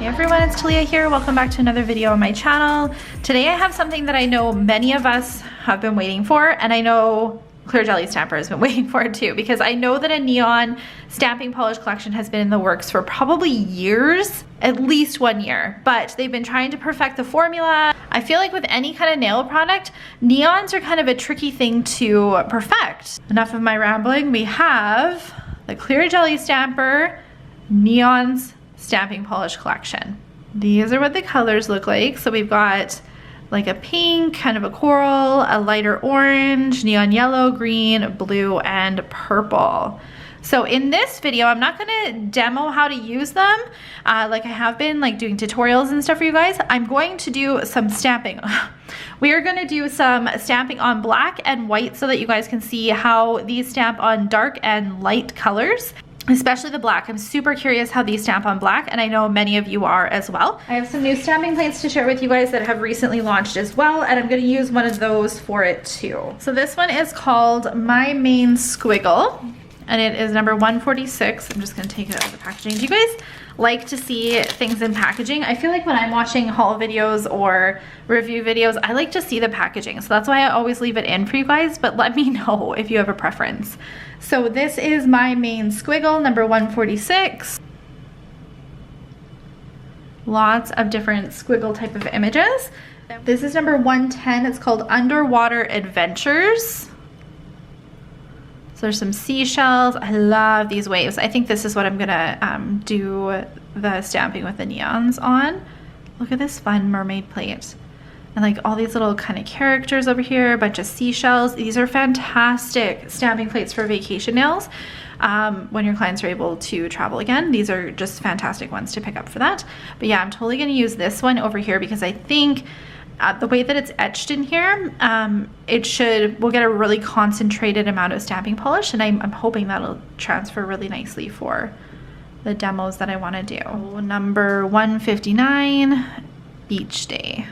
Hey everyone, it's Talia here. Welcome back to another video on my channel. Today I have something that I know many of us have been waiting for, and I know Clear Jelly Stamper has been waiting for it too, because I know that a neon stamping polish collection has been in the works for probably years, at least 1 year, but they've been trying to perfect the formula. I feel like with any kind of nail product, neons are kind of a tricky thing to perfect. Enough of my rambling. We have the Clear Jelly Stamper Neons Stamping Polish Collection. These are what the colors look like. So we've got like a pink, kind of a coral, a lighter orange, neon yellow, green, blue, and purple. So in this video, I'm not gonna demo how to use them like I have been like doing tutorials and stuff for you guys. I'm going to do some stamping. We are gonna do some stamping on black and white so that you guys can see how these stamp on dark and light colors. Especially the black. I'm super curious how these stamp on black, and I know many of you are as well. I have some new stamping plates to share with you guys that have recently launched as well, and I'm going to use one of those for it too. So this one is called My Main Squiggle, and it is number 146. I'm just going to take it out of the packaging. Do you guys like to see things in packaging? I feel like when I'm watching haul videos or review videos, I like to see the packaging. So that's why I always leave it in for you guys, but let me know if you have a preference. So this is My Main Squiggle, number 146. Lots of different squiggle type of images. This is number 110. It's called Underwater Adventures. So there's some seashells. I love these waves. I think this is what I'm gonna do the stamping with the neons on. Look at this fun mermaid plate. And like all these little kind of characters over here, a bunch of seashells. These are fantastic stamping plates for vacation nails. When your clients are able to travel again, these are just fantastic ones to pick up for that. But yeah, I'm totally gonna use this one over here because I think the way that it's etched in here, we'll get a really concentrated amount of stamping polish, and I'm hoping that'll transfer really nicely for the demos that I wanna do. Number 159, Beach Day.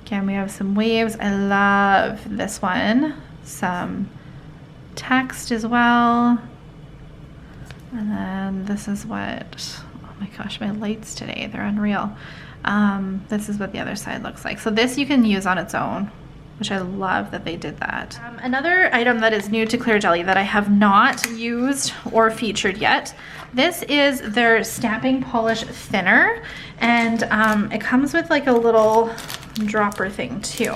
Again, we have some waves. I love this one. Some text as well. And then this is what, oh my gosh, my lights today, they're unreal. This is what the other side looks like. So this you can use on its own, which I love that they did that. Another item that is new to Clear Jelly that I have not used or featured yet, this is their stamping polish thinner, and it comes with like a little dropper thing too.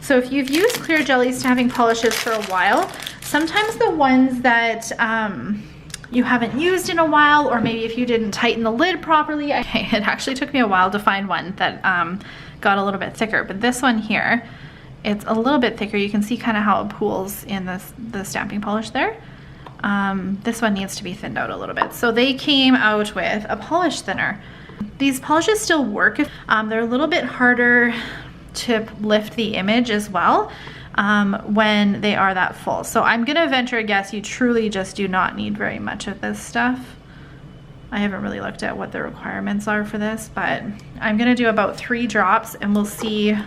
So if you've used Clear Jelly stamping polishes for a while, sometimes the ones that you haven't used in a while, or maybe if you didn't tighten the lid properly, it actually took me a while to find one that got a little bit thicker, but this one here, it's a little bit thicker. You can see kind of how it pools in the stamping polish there. This one needs to be thinned out a little bit. So they came out with a polish thinner. These polishes still work. They're a little bit harder to lift the image as well when they are that full. So I'm gonna venture a guess you truly just do not need very much of this stuff. I haven't really looked at what the requirements are for this, but I'm gonna do about 3 drops and we'll see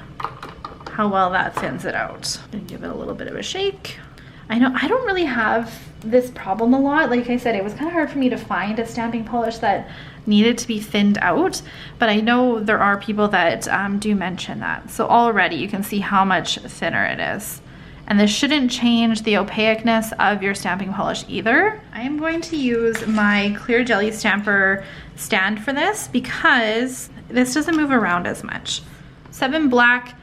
how well that thins it out. And give it a little bit of a shake. I know I don't really have this problem a lot. Like I said, it was kind of hard for me to find a stamping polish that needed to be thinned out, but I know there are people that do mention that. So already you can see how much thinner it is. And this shouldn't change the opaqueness of your stamping polish either. I am going to use my Clear Jelly Stamper stand for this because this doesn't move around as much. 7 black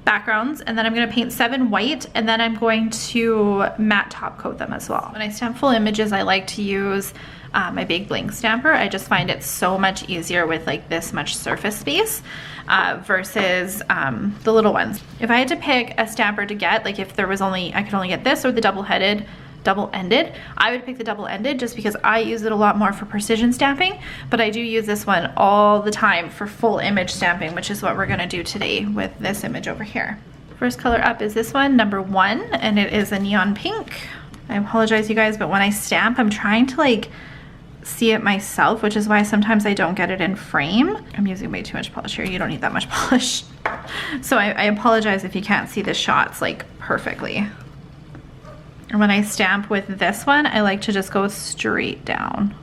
backgrounds, and then I'm going to paint 7 white, and then I'm going to matte top coat them as well. When I stamp full images, I like to use my big Bling stamper. I just find it so much easier with like this much surface space versus the little ones. If I had to pick a stamper to get, like if there was I could only get this or the double-ended, I would pick the double-ended just because I use it a lot more for precision stamping, but I do use this one all the time for full image stamping, which is what we're gonna do today with this image over here. First color up is this one, number 1, and it is a neon pink. I apologize you guys, but when I stamp, I'm trying to like see it myself, which is why sometimes I don't get it in frame. I'm using way too much polish here. You don't need that much polish. So I apologize if you can't see the shots like perfectly. And when I stamp with this one, I like to just go straight down.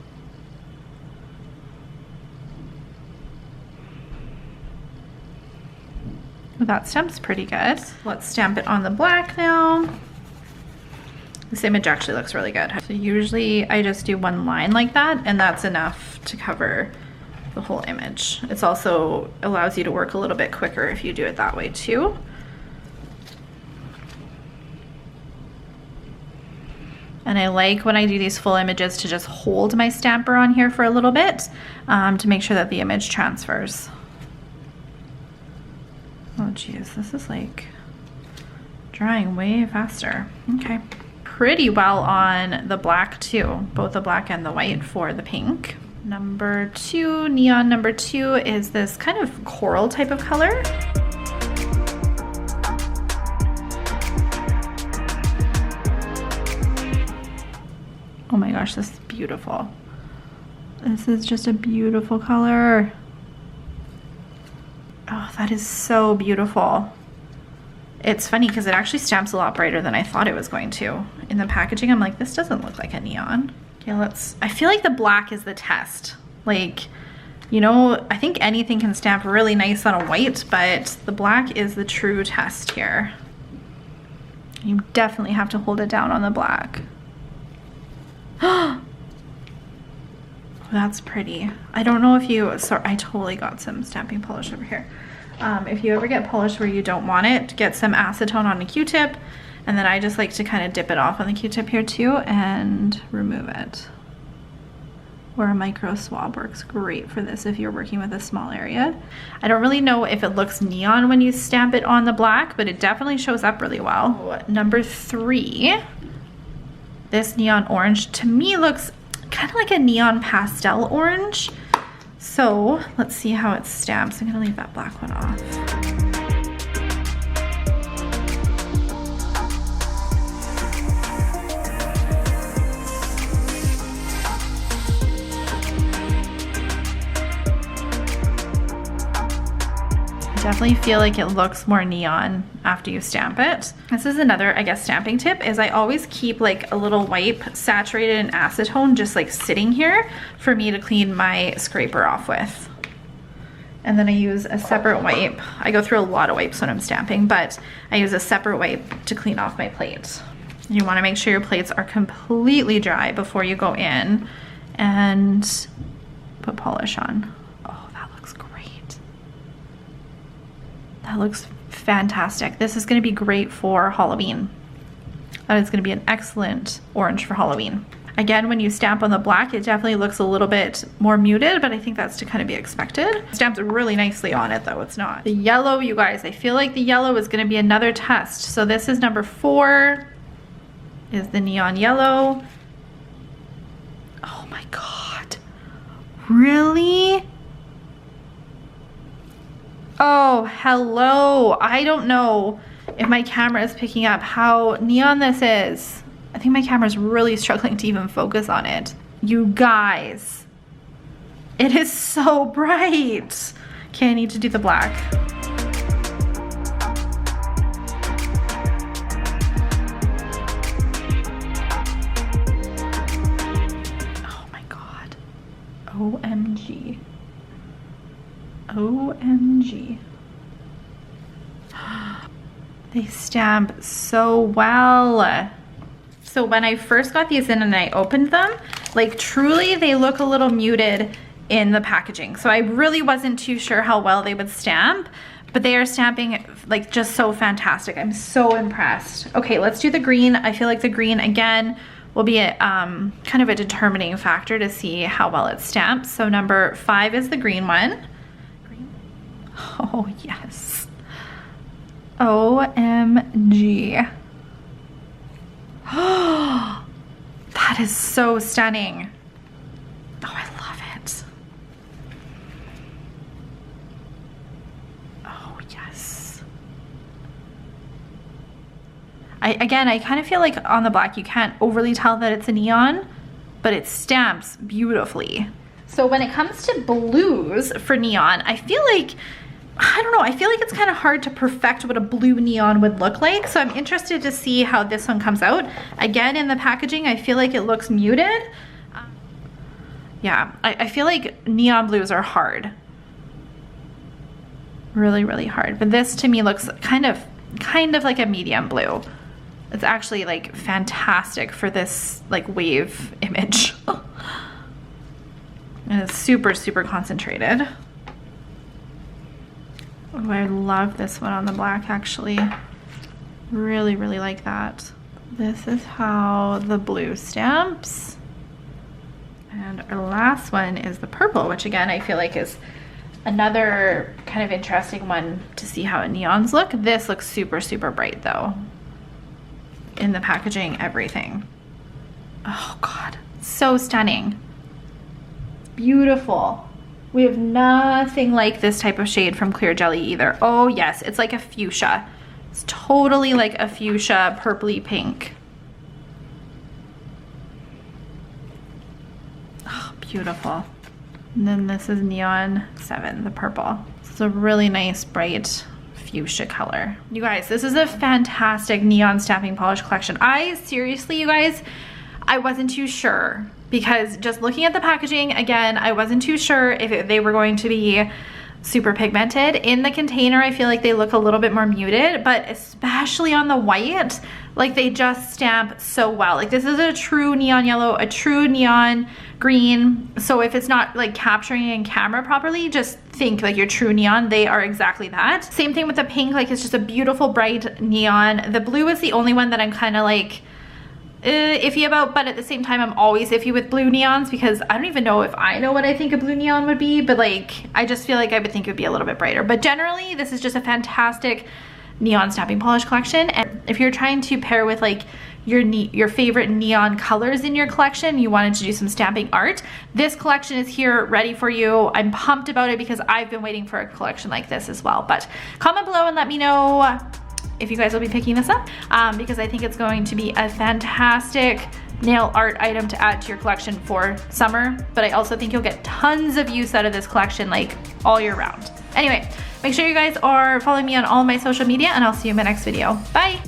Well, that stamp's pretty good. Let's stamp it on the black now. This image actually looks really good. So usually I just do one line like that, and that's enough to cover the whole image. It's also allows you to work a little bit quicker if you do it that way too. And I like when I do these full images to just hold my stamper on here for a little bit to make sure that the image transfers. Oh geez, this is like drying way faster. Okay. Pretty well on the black too, both the black and the white for the pink. Number 2, neon number 2 is this kind of coral type of color. Oh my gosh, this is beautiful. This is just a beautiful color. Oh, that is so beautiful. It's funny because it actually stamps a lot brighter than I thought it was going to. In the packaging, I'm like, this doesn't look like a neon. Okay, I feel like the black is the test. Like, you know, I think anything can stamp really nice on a white, but the black is the true test here. You definitely have to hold it down on the black. That's pretty. I don't know if you, sorry, I totally got some stamping polish over here. If you ever get polish where you don't want it, get some acetone on a Q-tip, and then I just like to kind of dip it off on the Q-tip here too and remove it. Or a micro swab works great for this if you're working with a small area. I don't really know if it looks neon when you stamp it on the black, but it definitely shows up really well. Number 3, this neon orange to me looks kind of like a neon pastel orange. So let's see how it stamps. I'm gonna leave that black one off. Definitely feel like it looks more neon after you stamp it. This is another, I guess, stamping tip is I always keep like a little wipe saturated in acetone just like sitting here for me to clean my scraper off with. And then I use a separate wipe. I go through a lot of wipes when I'm stamping, but I use a separate wipe to clean off my plate. You want to make sure your plates are completely dry before you go in and put polish on. That looks fantastic. This is going to be great for Halloween. That is going to be an excellent orange for Halloween. Again, when you stamp on the black, it definitely looks a little bit more muted, but I think that's to kind of be expected. It stamps really nicely on it though, it's not. The yellow, you guys, I feel like the yellow is going to be another test. So this is number 4, is the neon yellow. Oh my God. Really? Oh, hello. I don't know if my camera is picking up how neon this is. I think my camera's really struggling to even focus on it. You guys, it is so bright. Okay, I need to do the black. Oh my God. OMG. OMG. They stamp so well. So when I first got these in and I opened them, like truly they look a little muted in the packaging. So I really wasn't too sure how well they would stamp, but they are stamping like just so fantastic. I'm so impressed. Okay, let's do the green. I feel like the green again will be a, kind of a determining factor to see how well it stamps. So number 5 is the green one. Oh yes. OMG. Oh, that is so stunning. Oh, I love it. Oh yes. I kind of feel like on the black you can't overly tell that it's a neon, but it stamps beautifully. So when it comes to blues for neon, I feel like I don't know, I feel like it's kind of hard to perfect what a blue neon would look like, so I'm interested to see how this one comes out. Again, in the packaging, I feel like it looks muted. Yeah, I feel like neon blues are hard. Really, really hard. But this to me looks kind of like a medium blue. It's actually like fantastic for this like wave image. And it's super, super concentrated. Oh, I love this one on the black actually. Really, really like that. This is how the blue stamps. And our last one is the purple, which again, I feel like is another kind of interesting one to see how neons look. This looks super, super bright though. In the packaging, everything. Oh God, so stunning. Beautiful. We have nothing like this type of shade from Clear Jelly either. Oh yes, it's like a fuchsia. It's totally like a fuchsia, purpley pink. Oh, beautiful. And then this is Neon 7, the purple. It's a really nice, bright fuchsia color. You guys, this is a fantastic neon stamping polish collection. I seriously, you guys, I wasn't too sure because just looking at the packaging, again, I wasn't too sure if they were going to be super pigmented. In the container, I feel like they look a little bit more muted, but especially on the white, like they just stamp so well. Like this is a true neon yellow, a true neon green. So if it's not like capturing in camera properly, just think like your true neon, they are exactly that. Same thing with the pink, like it's just a beautiful bright neon. The blue is the only one that I'm kind of like iffy about, but at the same time I'm always iffy with blue neons because I don't even know if I know what I think a blue neon would be, but like I just feel like I would think it would be a little bit brighter. But generally this is just a fantastic neon stamping polish collection, and if you're trying to pair with like your favorite neon colors in your collection, you wanted to do some stamping art, this collection is here ready for you. I'm pumped about it because I've been waiting for a collection like this as well. But comment below and let me know if you guys will be picking this up because I think it's going to be a fantastic nail art item to add to your collection for summer, but I also think you'll get tons of use out of this collection like all year round. Anyway, make sure you guys are following me on all of my social media and I'll see you in my next video. Bye!